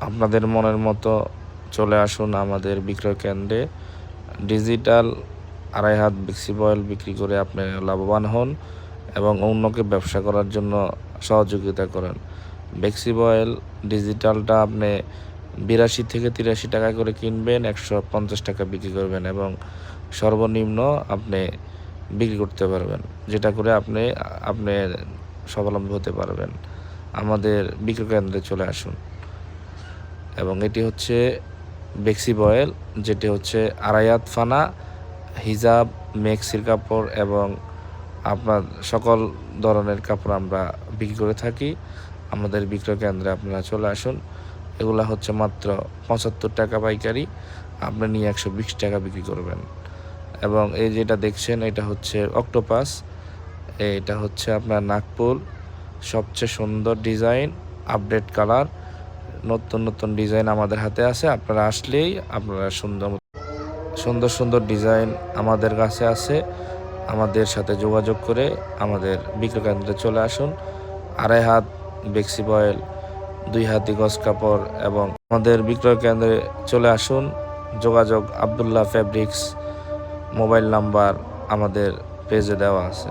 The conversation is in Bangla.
আপনাদের মনের মতো চলে আসুন আমাদের বিক্রয় কেন্দ্রে। ডিজিটাল 2.5 হাত বেক্সি বয়েল বিক্রি করে আপনি লাভবান হন এবং অন্যকে ব্যবসা করার জন্য সহযোগিতা করেন। বেক্সি বয়েল ডিজিটালটা আপনি 82 থেকে 83 টাকা করে কিনবেন, 150 টাকা বিক্রি করবেন এবং সর্বনিম্ন আপনি বিক্রি করতে পারবেন, যেটা করে আপনি স্বাবলম্বী হতে পারবেন। আমাদের বিক্রয় কেন্দ্রে চলে আসুন। এবং এটি হচ্ছে বেক্সি বয়েল, যেটি হচ্ছে 2.5 হাত ফানা, হিজাব, মেক্সির কাপড় এবং আপনার সকল ধরনের কাপড় আমরা বিক্রি করে থাকি। আমাদের বিক্রয় কেন্দ্রে আপনারা চলে আসুন। এগুলা হচ্ছে মাত্র 75 টাকা পাইকারি, আপনি নিয়ে 120 টাকা বিক্রি করবেন। এবং এই যেটা দেখছেন এটা হচ্ছে অক্টোপাস, এটা হচ্ছে আপনার নাগপুর, সবচেয়ে সুন্দর ডিজাইন, আপডেট কালার, নতুন নতুন ডিজাইন আমাদের হাতে আছে। আপনারা আসলেই আপনারা সুন্দর সুন্দর ডিজাইন আমাদের কাছে আছে। আমাদের সাথে যোগাযোগ করে আমাদের বিক্রয় কেন্দ্রে চলে আসুন। 2.5 হাত বেক্সি বয়েল, 2 হাতি গজ কাপড় এবং আমাদের বিক্রয় কেন্দ্রে চলে আসুন। যোগাযোগ আবদুল্লাহ ফেব্রিক্স, মোবাইল নাম্বার আমাদের পেজে দেওয়া আছে।